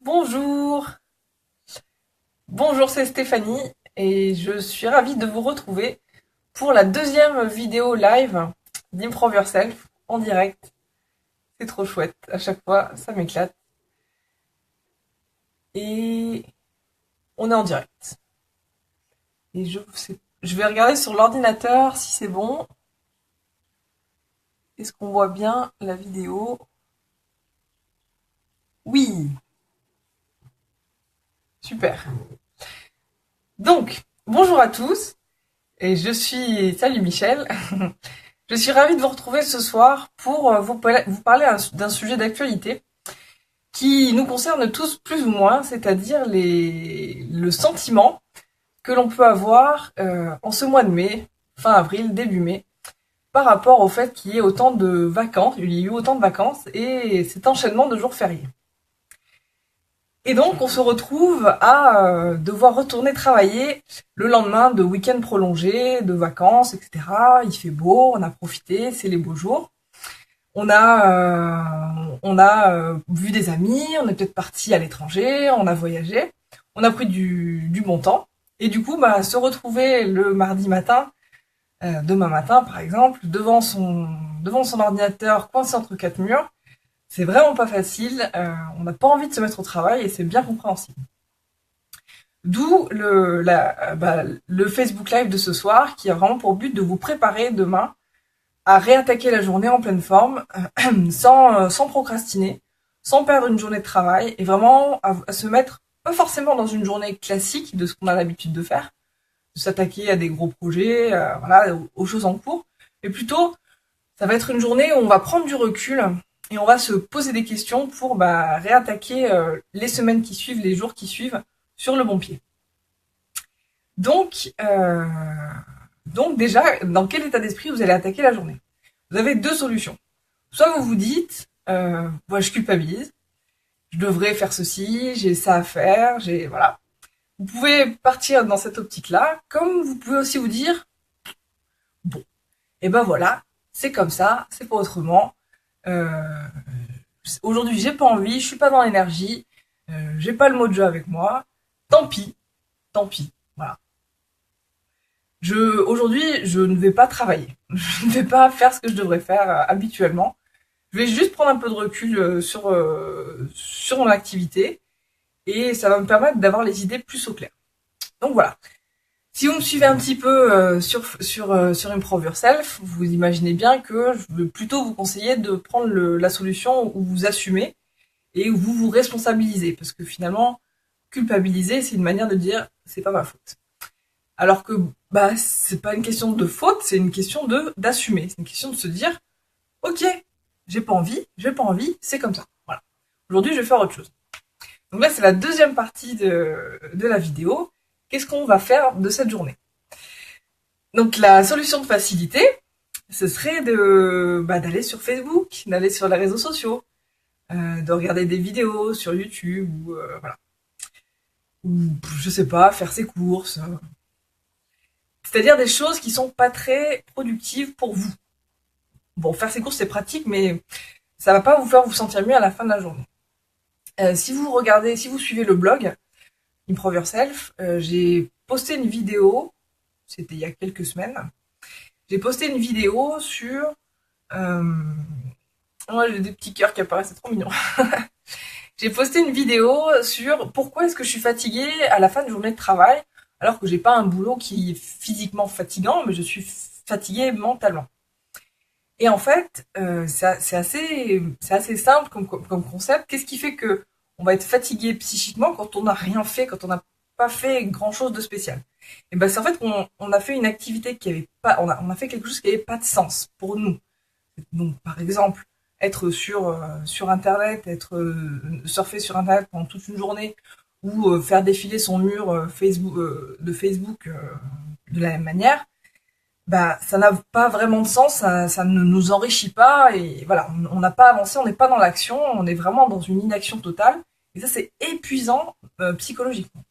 Bonjour, bonjour, c'est Stéphanie et je suis ravie de vous retrouver pour la deuxième vidéo live d'Improve Yourself en direct. C'est trop chouette, à chaque fois ça m'éclate. Et on est en direct. Et je vais regarder sur l'ordinateur si c'est bon. Est-ce qu'on voit bien la vidéo? Oui, super. Donc, bonjour à tous et Salut Michel. Je suis ravie de vous retrouver ce soir pour vous parler d'un sujet d'actualité qui nous concerne tous plus ou moins, c'est-à-dire le sentiment que l'on peut avoir en ce mois de mai, fin avril, début mai, par rapport au fait qu'il y ait autant de vacances, il y a eu autant de vacances et cet enchaînement de jours fériés. Et donc on se retrouve à devoir retourner travailler le lendemain de week-ends prolongés, de vacances, etc. Il fait beau, on a profité, c'est les beaux jours. On a vu des amis, on est peut-être parti à l'étranger, on a voyagé, on a pris du bon temps. Et du coup, se retrouver le mardi matin, demain matin par exemple, devant son ordinateur coincé entre quatre murs, c'est vraiment pas facile. On n'a pas envie de se mettre au travail et c'est bien compréhensible. D'où le Facebook Live de ce soir qui a vraiment pour but de vous préparer demain à réattaquer la journée en pleine forme, sans procrastiner, sans perdre une journée de travail, et vraiment à se mettre, pas forcément dans une journée classique de ce qu'on a l'habitude de faire, de s'attaquer à des gros projets, voilà, aux choses en cours, mais plutôt, ça va être une journée où on va prendre du recul et on va se poser des questions pour réattaquer les semaines qui suivent, les jours qui suivent, sur le bon pied. Donc, euh, donc déjà, dans quel état d'esprit vous allez attaquer la journée? Vous avez deux solutions. Soit vous vous dites, je culpabilise, je devrais faire ceci, j'ai ça à faire, voilà. Vous pouvez partir dans cette optique-là, comme vous pouvez aussi vous dire, bon, et ben voilà, c'est comme ça, c'est pas autrement. Euh, Aujourd'hui, j'ai pas envie, je suis pas dans l'énergie, j'ai pas le mojo avec moi. Tant pis, tant pis. Voilà. Aujourd'hui, je ne vais pas travailler. Je ne vais pas faire ce que je devrais faire habituellement. Je vais juste prendre un peu de recul sur mon activité et ça va me permettre d'avoir les idées plus au clair. Donc voilà. Si vous me suivez un petit peu sur Improve Yourself, vous imaginez bien que je veux plutôt vous conseiller de prendre la solution où vous assumez et où vous vous responsabilisez. Parce que finalement, culpabiliser, c'est une manière de dire c'est pas ma faute. Alors que c'est pas une question de faute, c'est une question d'assumer. C'est une question de se dire ok, j'ai pas envie, c'est comme ça. Voilà. Aujourd'hui, je vais faire autre chose. Donc là, c'est la deuxième partie de la vidéo. Qu'est-ce qu'on va faire de cette journée? Donc la solution de facilité, ce serait d'aller sur Facebook, d'aller sur les réseaux sociaux, de regarder des vidéos sur YouTube ou voilà. Ou je sais pas, faire ses courses. C'est-à-dire des choses qui sont pas très productives pour vous. Bon, faire ses courses c'est pratique, mais ça va pas vous faire vous sentir mieux à la fin de la journée. Si vous suivez le blog Improve Yourself, j'ai posté une vidéo, c'était il y a quelques semaines. J'ai posté une vidéo sur, ouais, j'ai des petits cœurs qui apparaissent, c'est trop mignon. J'ai posté une vidéo sur pourquoi est-ce que je suis fatiguée à la fin de journée de travail, alors que j'ai pas un boulot qui est physiquement fatigant, mais je suis fatiguée mentalement. Et en fait, c'est assez simple comme concept. Qu'est-ce qui fait que on va être fatigué psychiquement quand on n'a rien fait, quand on n'a pas fait grand chose de spécial? Et ben c'est en fait qu'on a fait une activité qui avait pas, on a fait quelque chose qui avait pas de sens pour nous. Donc par exemple, être sur internet, surfer sur internet pendant toute une journée, ou faire défiler son mur de Facebook de la même manière, ça n'a pas vraiment de sens, ça ne nous enrichit pas et voilà, on n'a pas avancé, on n'est pas dans l'action, on est vraiment dans une inaction totale et ça c'est épuisant psychologiquement.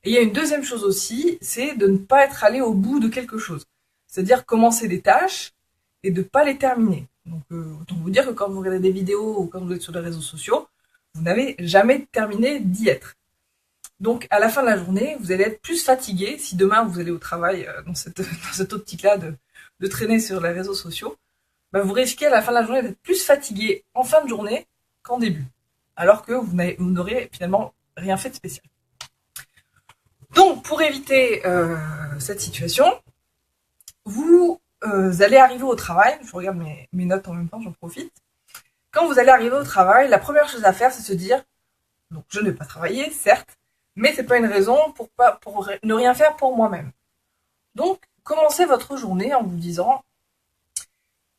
Et il y a une deuxième chose aussi, c'est de ne pas être allé au bout de quelque chose, c'est-à-dire commencer des tâches et de pas les terminer. Donc autant vous dire que quand vous regardez des vidéos ou quand vous êtes sur les réseaux sociaux, vous n'avez jamais terminé d'y être. Donc à la fin de la journée, vous allez être plus fatigué. Si demain vous allez au travail dans cette optique-là de traîner sur les réseaux sociaux, bah, vous risquez à la fin de la journée d'être plus fatigué en fin de journée qu'en début. Alors que vous n'aurez finalement rien fait de spécial. Donc pour éviter cette situation, vous allez arriver au travail. Je regarde mes notes en même temps, j'en profite. Quand vous allez arriver au travail, la première chose à faire, c'est se dire, donc je ne vais pas travailler, certes, mais c'est pas une raison pour ne rien faire pour moi-même. Donc, commencez votre journée en vous disant,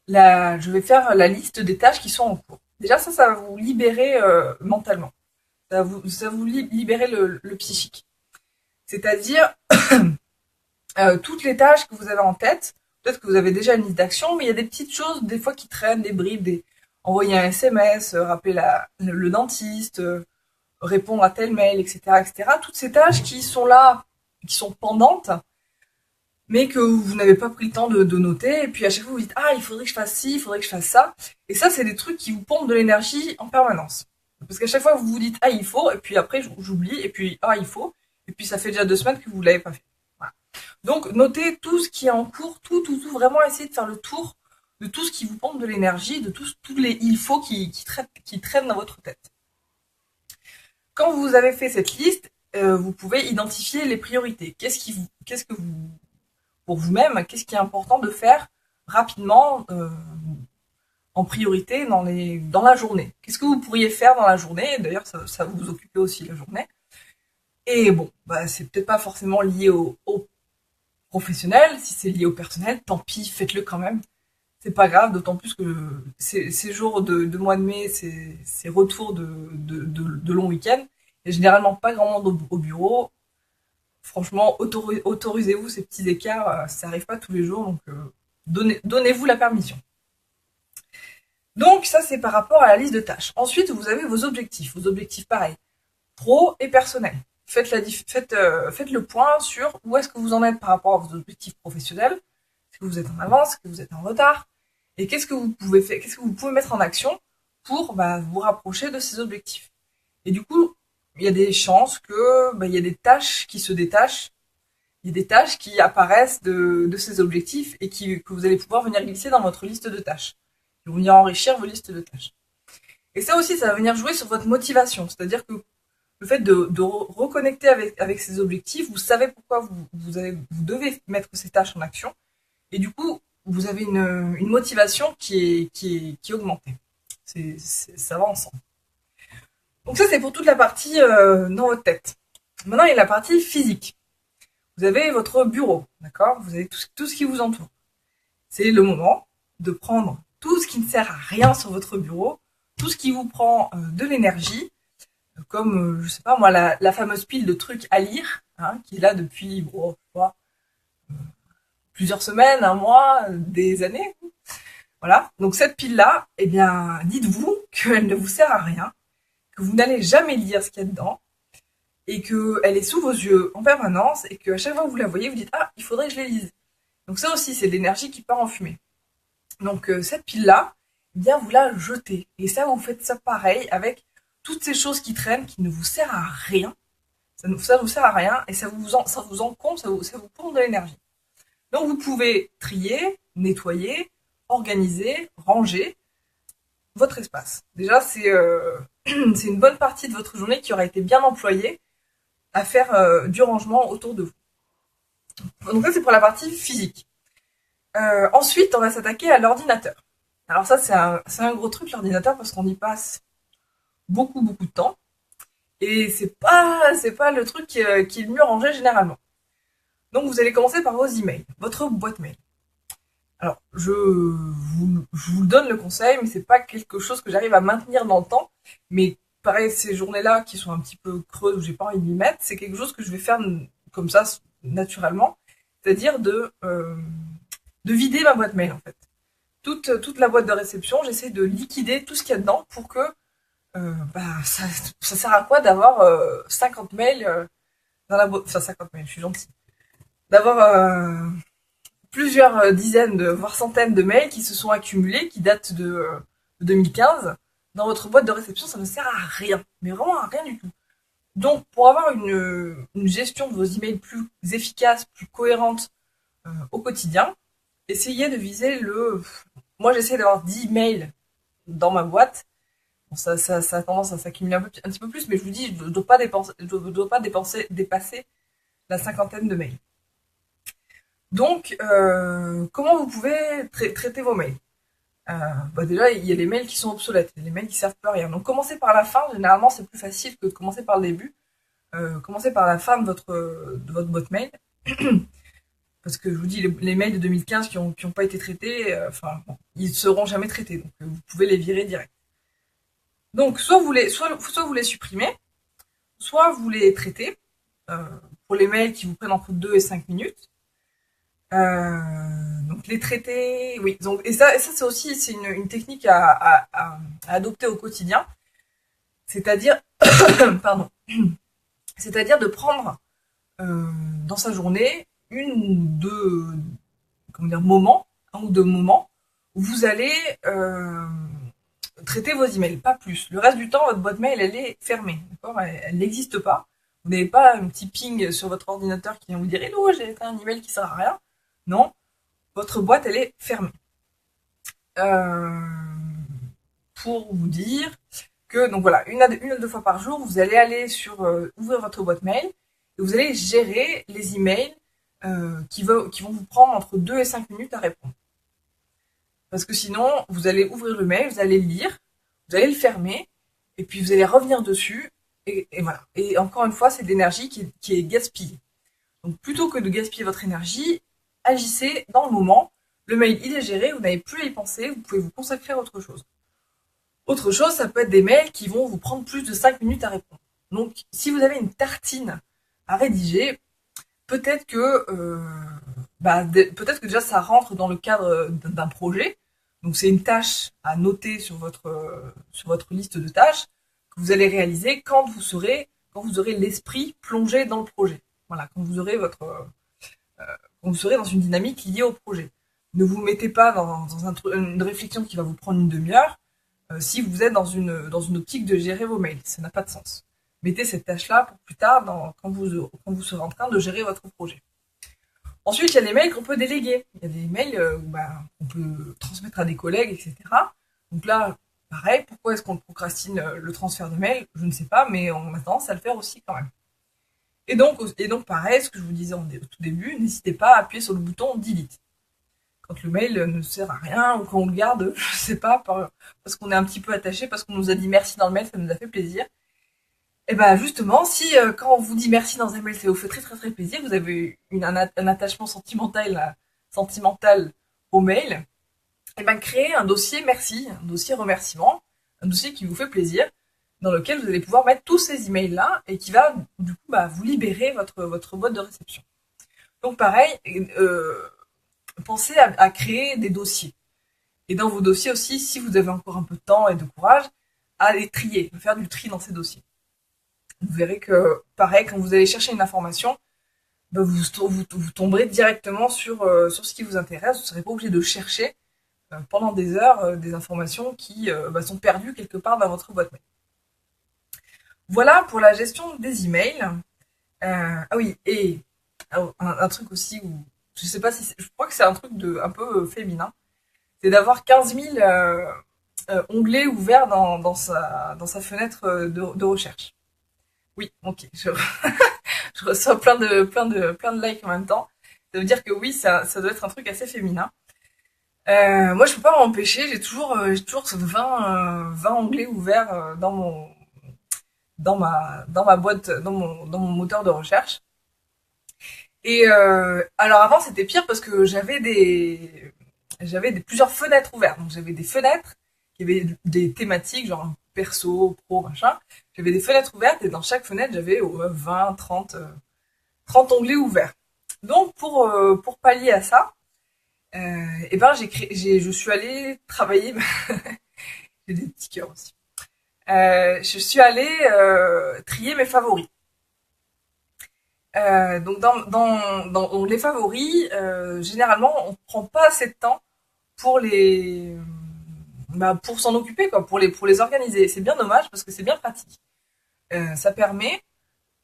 je vais faire la liste des tâches qui sont en cours. Déjà, ça va vous libérer mentalement. Ça va vous libérer le psychique. C'est-à-dire, toutes les tâches que vous avez en tête, peut-être que vous avez déjà une liste d'action, mais il y a des petites choses, des fois, qui traînent, des bribes, envoyer un SMS, rappeler le dentiste, répondre à tel mail, etc., etc. Toutes ces tâches qui sont là, qui sont pendantes, mais que vous n'avez pas pris le temps de noter. Et puis à chaque fois, vous dites, ah, il faudrait que je fasse ci, il faudrait que je fasse ça. Et ça, c'est des trucs qui vous pompent de l'énergie en permanence. Parce qu'à chaque fois, vous vous dites, ah, il faut, et puis après, j'oublie, et puis, ah, il faut. Et puis, ça fait déjà 2 semaines que vous ne l'avez pas fait. Voilà. Donc, notez tout ce qui est en cours, tout, vraiment essayez de faire le tour de tout ce qui vous pompe de l'énergie, de tous les il faut qui traînent dans votre tête. Quand vous avez fait cette liste, vous pouvez identifier les priorités. Qu'est-ce que vous, pour vous-même, qu'est-ce qui est important de faire rapidement en priorité dans la journée. Qu'est-ce que vous pourriez faire dans la journée? D'ailleurs, ça vous occupe aussi la journée. Et bon, bah, c'est peut-être pas forcément lié au professionnel. Si c'est lié au personnel, tant pis, faites-le quand même. C'est pas grave, d'autant plus que ces jours de mois de mai, ces retours de longs week-ends, il n'y a généralement pas grand monde au bureau. Franchement, autorisez-vous ces petits écarts, ça n'arrive pas tous les jours, donc donnez-vous la permission. Donc ça, c'est par rapport à la liste de tâches. Ensuite, vous avez vos objectifs pareil, pro et personnel. Faites le point sur où est-ce que vous en êtes par rapport à vos objectifs professionnels. Est-ce que vous êtes en avance, est-ce que vous êtes en retard, et qu'est-ce que vous pouvez mettre en action pour vous rapprocher de ces objectifs. Et du coup, il y a des chances que il y a des tâches qui se détachent, il y a des tâches qui apparaissent de ces objectifs et que vous allez pouvoir venir glisser dans votre liste de tâches. Vous venir enrichir vos listes de tâches. Et ça aussi, ça va venir jouer sur votre motivation, c'est-à-dire que le fait de reconnecter avec ces objectifs, vous savez pourquoi vous devez mettre ces tâches en action. Et du coup, vous avez une motivation qui est augmentée. Ça va ensemble. Donc ça, c'est pour toute la partie dans votre tête. Maintenant, il y a la partie physique. Vous avez votre bureau, d'accord? Vous avez tout ce qui vous entoure. C'est le moment de prendre tout ce qui ne sert à rien sur votre bureau, tout ce qui vous prend de l'énergie, comme, je sais pas moi, la fameuse pile de trucs à lire, hein, qui est là depuis, plusieurs semaines, un mois, des années. Voilà. Donc cette pile-là, eh bien, dites-vous qu'elle ne vous sert à rien, que vous n'allez jamais lire ce qu'il y a dedans, et qu'elle est sous vos yeux en permanence, et qu'à chaque fois que vous la voyez, vous dites, ah, il faudrait que je les lise. Donc ça aussi, c'est de l'énergie qui part en fumée. Donc cette pile-là, eh bien, vous la jetez. Et ça, vous faites ça pareil avec toutes ces choses qui traînent, qui ne vous servent à rien. Ça ne vous sert à rien, et ça vous encombre, ça vous pompe de l'énergie. Donc vous pouvez trier, nettoyer, organiser, ranger votre espace. Déjà, c'est une bonne partie de votre journée qui aura été bien employée à faire du rangement autour de vous. Donc ça, c'est pour la partie physique. Ensuite, on va s'attaquer à l'ordinateur. Alors ça, c'est un gros truc, l'ordinateur, parce qu'on y passe beaucoup de temps. Et c'est pas le truc qui est le mieux rangé généralement. Donc vous allez commencer par vos emails, votre boîte mail. Alors je vous donne le conseil, mais c'est pas quelque chose que j'arrive à maintenir dans le temps. Mais pareil, ces journées-là qui sont un petit peu creuses où j'ai pas envie de m'y mettre, c'est quelque chose que je vais faire comme ça naturellement, c'est-à-dire de vider ma boîte mail en fait. Toute la boîte de réception, j'essaie de liquider tout ce qu'il y a dedans pour que ça sert à quoi d'avoir 50 mails dans la boîte, enfin 50 mails, je suis gentille, d'avoir plusieurs dizaines, voire centaines de mails qui se sont accumulés, qui datent de 2015 dans votre boîte de réception, ça ne sert à rien, mais vraiment à rien du tout. Donc, pour avoir une gestion de vos emails plus efficace, plus cohérente au quotidien, essayez de viser Moi, j'essaie d'avoir 10 mails dans ma boîte. Bon, ça a tendance à s'accumuler un petit peu plus, mais je vous dis, je ne dois pas dépasser la cinquantaine de mails. Donc, comment vous pouvez traiter vos mails? Déjà, il y a les mails qui sont obsolètes, les mails qui servent plus à rien. Donc, commencez par la fin. Généralement, c'est plus facile que de commencer par le début. Commencez par la fin de votre boîte mail. Parce que je vous dis, les mails de 2015 qui ont pas été traités, ils ne seront jamais traités. Donc, vous pouvez les virer direct. Donc, soit vous les supprimez, soit vous les traitez. Pour les mails qui vous prennent entre 2 et 5 minutes. Donc les traiter, oui. Donc, et ça c'est aussi une technique à adopter au quotidien. C'est-à-dire, pardon, c'est-à-dire de prendre dans sa journée un ou deux moments où vous allez traiter vos emails, pas plus. Le reste du temps, votre boîte mail elle est fermée, d'accord ? Elle n'existe pas. Vous n'avez pas un petit ping sur votre ordinateur qui vient vous dire hello, j'ai fait un email qui sert à rien. Non, votre boîte elle est fermée. Pour vous dire que donc voilà, une à deux fois par jour, vous allez aller ouvrir votre boîte mail et vous allez gérer les emails qui vont vous prendre entre 2 et 5 minutes à répondre. Parce que sinon, vous allez ouvrir le mail, vous allez le lire, vous allez le fermer, et puis vous allez revenir dessus, et voilà. Et encore une fois, c'est de l'énergie qui est gaspillée. Donc plutôt que de gaspiller votre énergie, agissez dans le moment. Le mail, il est géré, vous n'avez plus à y penser, vous pouvez vous consacrer à autre chose. Autre chose, ça peut être des mails qui vont vous prendre plus de 5 minutes à répondre. Donc, si vous avez une tartine à rédiger, peut-être que déjà ça rentre dans le cadre d'un projet. Donc, c'est une tâche à noter sur votre liste de tâches que vous allez réaliser quand vous aurez l'esprit plongé dans le projet. Voilà, quand vous serez dans une dynamique liée au projet. Ne vous mettez pas dans une réflexion qui va vous prendre une demi-heure si vous êtes dans une optique de gérer vos mails. Ça n'a pas de sens. Mettez cette tâche-là pour plus tard quand vous serez en train de gérer votre projet. Ensuite, il y a les mails qu'on peut déléguer. Il y a des mails qu'on peut transmettre à des collègues, etc. Donc là, pareil, pourquoi est-ce qu'on procrastine le transfert de mails? Je ne sais pas, mais on a tendance à le faire aussi quand même. Et donc pareil, ce que je vous disais au tout début, n'hésitez pas à appuyer sur le bouton Delete. Quand le mail ne sert à rien, ou quand on le garde, je sais pas, parce qu'on est un petit peu attaché, parce qu'on nous a dit merci dans le mail, ça nous a fait plaisir. Et justement, si quand on vous dit merci dans un mail, ça vous fait très très très plaisir, vous avez un attachement sentimental au mail, créez un dossier merci, un dossier remerciement, un dossier qui vous fait plaisir, dans lequel vous allez pouvoir mettre tous ces emails-là et qui va du coup vous libérer votre boîte de réception. Donc pareil, pensez à créer des dossiers. Et dans vos dossiers aussi, si vous avez encore un peu de temps et de courage, à les trier, à faire du tri dans ces dossiers. Vous verrez que, pareil, quand vous allez chercher une information, vous tomberez directement sur ce qui vous intéresse. Vous ne serez pas obligé de chercher pendant des heures des informations qui sont perdues quelque part dans votre boîte mail. Voilà pour la gestion des emails. Un truc aussi où je sais pas si je crois que c'est un truc un peu féminin, c'est d'avoir 15 000 onglets ouverts dans sa fenêtre de recherche. Oui, ok, je reçois plein de likes en même temps. Ça veut dire que oui, ça doit être un truc assez féminin. Moi, je peux pas m'empêcher, j'ai toujours 20 onglets ouverts dans ma boîte, dans mon moteur de recherche. Et alors avant c'était pire parce que j'avais plusieurs fenêtres ouvertes. Donc j'avais des fenêtres qui avaient des thématiques genre perso, pro, machin. J'avais des fenêtres ouvertes et dans chaque fenêtre j'avais 20, 30 onglets ouverts. Donc pour pallier à ça, je suis allée travailler. J'ai des petits cœurs aussi. Je suis allée trier mes favoris. Donc dans les favoris, généralement on prend pas assez de temps pour les pour s'en occuper, quoi, pour les organiser. C'est bien dommage parce que c'est bien pratique. Ça permet,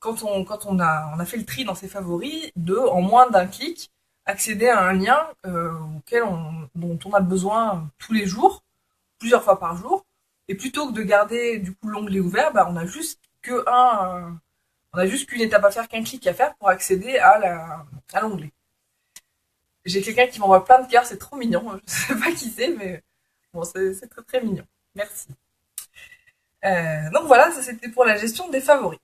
on a fait le tri dans ses favoris, de, en moins d'un clic, accéder à un lien dont on a besoin tous les jours, plusieurs fois par jour. Et plutôt que de garder du coup l'onglet ouvert, on a juste qu'une étape à faire, qu'un clic à faire pour accéder à l'onglet. J'ai quelqu'un qui m'envoie plein de cœurs, c'est trop mignon. Je sais pas qui c'est, mais bon, c'est très très mignon. Merci. Donc voilà, ça c'était pour la gestion des favoris.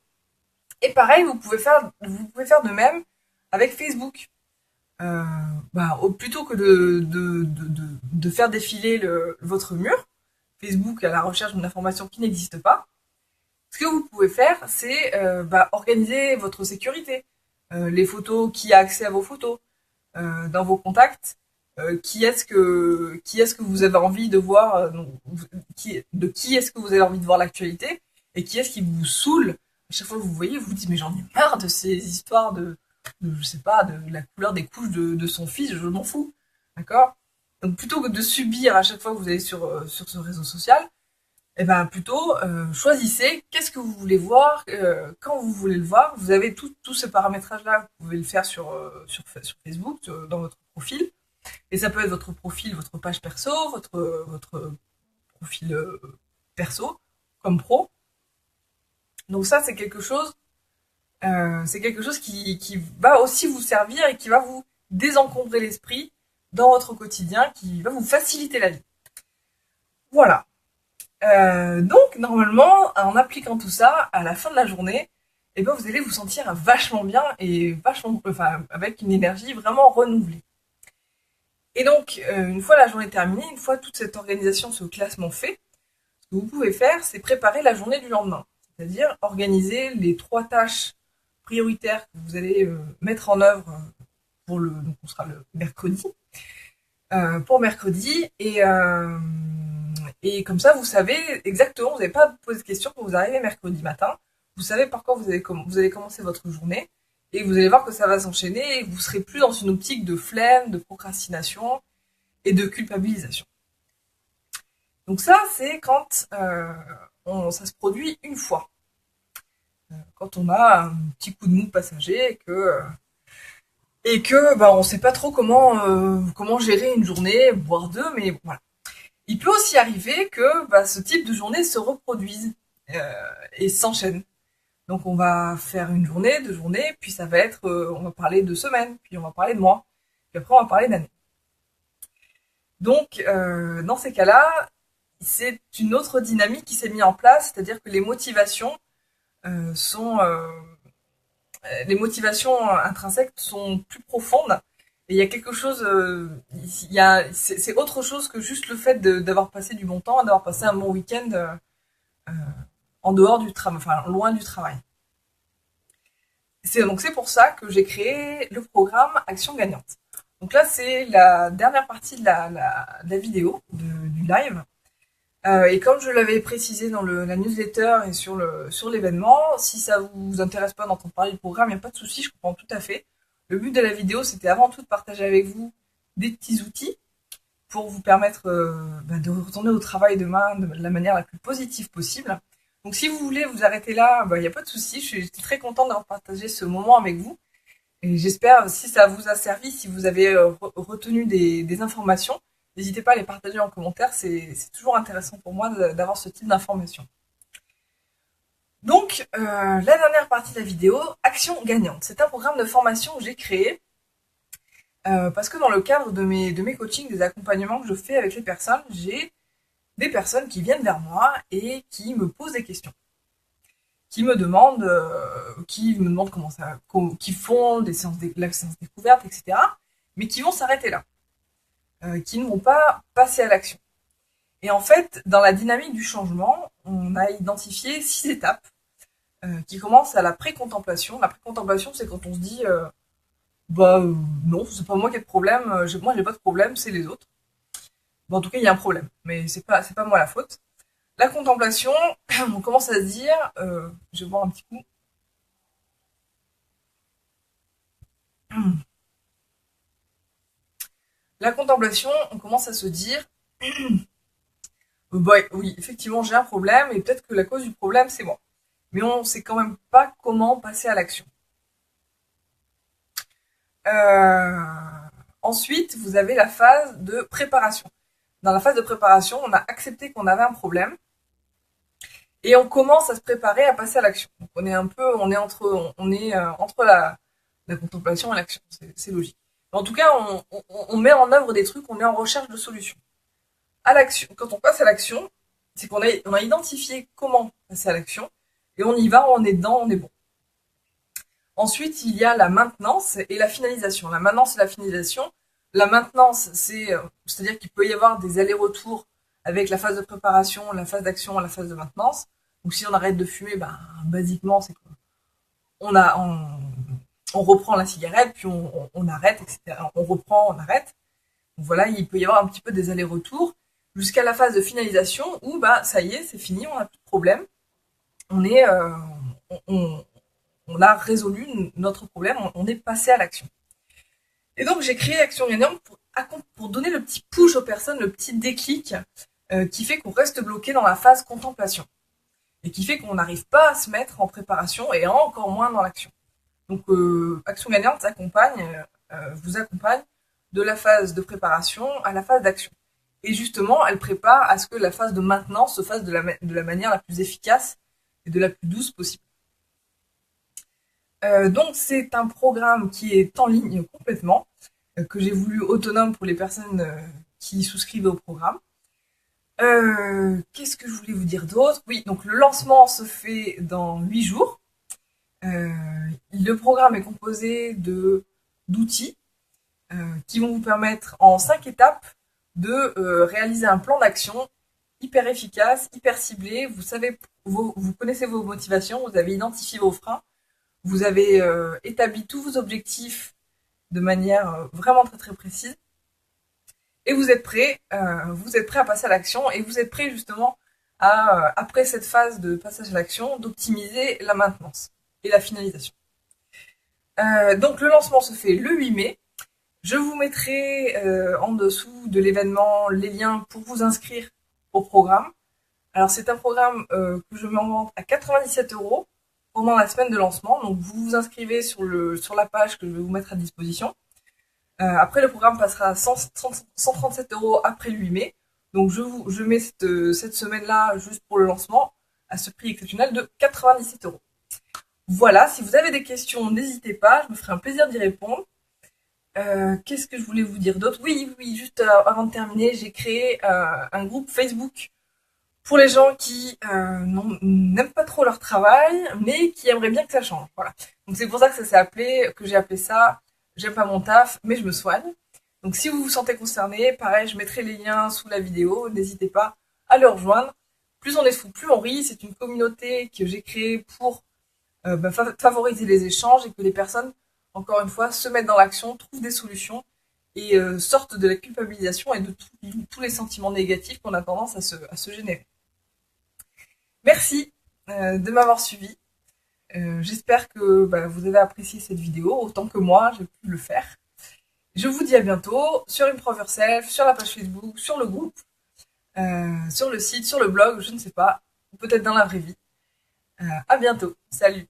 Et pareil, vous pouvez faire de même avec Facebook. Plutôt que de faire défiler votre mur, Facebook à la recherche d'une information qui n'existe pas, ce que vous pouvez faire, c'est organiser votre sécurité. Les photos, qui a accès à vos photos, dans vos contacts, qui est-ce que vous avez envie de voir, de qui est-ce que vous avez envie de voir l'actualité, et qui est-ce qui vous saoule. À chaque fois que vous voyez, vous vous dites mais j'en ai marre de ces histoires je sais pas, de la couleur des couches de son fils, je m'en fous, d'accord. Donc plutôt que de subir à chaque fois que vous allez sur ce réseau social, eh ben plutôt choisissez qu'est-ce que vous voulez voir, quand vous voulez le voir. Vous avez tout ce paramétrage là, vous pouvez le faire sur Facebook, dans votre profil. Et ça peut être votre profil, votre page perso, votre profil perso, comme pro. Donc ça c'est quelque chose qui va aussi vous servir et qui va vous désencombrer l'esprit dans votre quotidien, qui va vous faciliter la vie. Voilà. Donc normalement, en appliquant tout ça, à la fin de la journée, eh ben, vous allez vous sentir vachement bien et avec une énergie vraiment renouvelée. Et donc, une fois la journée terminée, une fois toute cette organisation, ce classement fait, ce que vous pouvez faire, c'est préparer la journée du lendemain. C'est-à-dire organiser les 3 tâches prioritaires que vous allez mettre en œuvre donc on sera le mercredi, pour mercredi, et comme ça, vous savez exactement, vous n'avez pas à vous poser de questions quand vous arrivez mercredi matin, vous savez par quoi vous allez commencer votre journée, et vous allez voir que ça va s'enchaîner, et vous serez plus dans une optique de flemme, de procrastination et de culpabilisation. Donc ça, c'est quand ça se produit une fois. Quand on a un petit coup de mou passager et que on sait pas trop comment gérer une journée, voire deux, mais voilà. Il peut aussi arriver que ce type de journée se reproduise et s'enchaîne. Donc on va faire une journée, 2 journées, puis ça va être, on va parler de semaines, puis on va parler de mois, puis après on va parler d'années. Donc dans ces cas-là, c'est une autre dynamique qui s'est mise en place, c'est-à-dire que sont les motivations intrinsèques sont plus profondes. Et il y a quelque chose, c'est autre chose que juste le fait d'avoir passé du bon temps, d'avoir passé un bon week-end euh, en dehors du travail, enfin loin du travail. C'est pour ça que j'ai créé le programme Action Gagnante. Donc là, c'est la dernière partie de la vidéo, du live. Et comme je l'avais précisé dans la newsletter et sur l'événement, si ça vous intéresse pas d'entendre parler du programme, il n'y a pas de souci, je comprends tout à fait. Le but de la vidéo, c'était avant tout de partager avec vous des petits outils pour vous permettre de retourner au travail demain de la manière la plus positive possible. Donc si vous voulez vous arrêter là, il n'y a pas de souci, je suis très contente d'avoir partagé ce moment avec vous. Et j'espère, si ça vous a servi, si vous avez retenu des informations, n'hésitez pas à les partager en commentaire, c'est toujours intéressant pour moi d'avoir ce type d'informations. Donc, la dernière partie de la vidéo, Action Gagnante. C'est un programme de formation que j'ai créé parce que dans le cadre de mes coachings, des accompagnements que je fais avec les personnes, j'ai des personnes qui viennent vers moi et qui me posent des questions. Qui me demandent comment ça, qui font la séance découverte, etc. Mais qui vont s'arrêter là. Qui ne vont pas passer à l'action. Et en fait, dans la dynamique du changement, on a identifié 6 étapes qui commencent à la pré-contemplation. La pré-contemplation, c'est quand on se dit non, c'est pas moi qui ai de problème, moi j'ai pas de problème, c'est les autres. Bon, en tout cas, il y a un problème, mais c'est pas moi la faute. La contemplation, on commence à se dire, je vais boire un petit coup. La contemplation, on commence à se dire, Bah, oui, effectivement, j'ai un problème et peut-être que la cause du problème, c'est moi. Mais on sait quand même pas comment passer à l'action. Euh, Ensuite, vous avez la phase de préparation. Dans la phase de préparation, on a accepté qu'on avait un problème et on commence à se préparer à passer à l'action. Donc on est entre la contemplation et l'action. C'est logique. En tout cas, on met en œuvre des trucs, on est en recherche de solutions. À l'action, quand on passe à l'action, c'est on a identifié comment passer à l'action et on y va, on est dedans, on est bon. Ensuite, il y a la maintenance et la finalisation. La maintenance et la finalisation. La maintenance, c'est-à-dire qu'il peut y avoir des allers-retours avec la phase de préparation, la phase d'action, la phase de maintenance. Donc si on arrête de fumer, ben, basiquement, c'est qu'on a, on reprend la cigarette, puis on arrête, etc. On reprend, on arrête. Donc voilà, il peut y avoir un petit peu des allers-retours jusqu'à la phase de finalisation où, bah, ça y est, c'est fini, on n'a plus de problème. On est, on, on a résolu notre problème, on est passé à l'action. Et donc j'ai créé Action Gagnante pour donner le petit push aux personnes, le petit déclic qui fait qu'on reste bloqué dans la phase contemplation et qui fait qu'on n'arrive pas à se mettre en préparation et encore moins dans l'action. Donc Action Gagnante vous accompagne de la phase de préparation à la phase d'action. Et justement, elle prépare à ce que la phase de maintenance se fasse de la manière la plus efficace et de la plus douce possible. Donc c'est un programme qui est en ligne complètement, que j'ai voulu autonome pour les personnes qui souscrivent au programme. Qu'est-ce que je voulais vous dire d'autre? Oui, donc le lancement se fait dans 8 jours. Le programme est composé d'outils qui vont vous permettre en 5 étapes de réaliser un plan d'action hyper efficace, hyper ciblé. Vous connaissez vos motivations, vous avez identifié vos freins, vous avez établi tous vos objectifs de manière vraiment très très précise. Et vous êtes prêt à passer à l'action et vous êtes prêt justement à, après cette phase de passage à l'action, d'optimiser la maintenance et la finalisation. Donc le lancement se fait le 8 mai. Je vous mettrai en dessous de l'événement les liens pour vous inscrire au programme. Alors c'est un programme que je mets en vente à 97 € pendant la semaine de lancement. Donc vous vous inscrivez sur la page que je vais vous mettre à disposition. Après le programme passera à 137 € après le 8 mai. Donc je mets cette semaine-là juste pour le lancement à ce prix exceptionnel de 97 €. Voilà, si vous avez des questions, n'hésitez pas, je me ferai un plaisir d'y répondre. Qu'est-ce que je voulais vous dire d'autre? Oui, juste avant de terminer, j'ai créé un groupe Facebook pour les gens qui n'aiment pas trop leur travail, mais qui aimeraient bien que ça change. Voilà. Donc c'est pour ça que j'ai appelé ça J'aime pas mon taf, mais je me soigne. Donc si vous vous sentez concerné, pareil, je mettrai les liens sous la vidéo, n'hésitez pas à le rejoindre. Plus on est fou, plus on rit. C'est une communauté que j'ai créée pour favoriser les échanges et que les personnes, encore une fois, se mettent dans l'action, trouvent des solutions et sortent de la culpabilisation et de tous les sentiments négatifs qu'on a tendance à se générer. Merci de m'avoir suivi. J'espère que vous avez apprécié cette vidéo autant que moi j'ai pu le faire. Je vous dis à bientôt sur Improve Yourself, sur la page Facebook, sur le groupe, sur le site, sur le blog, je ne sais pas, ou peut-être dans la vraie vie. À bientôt, salut!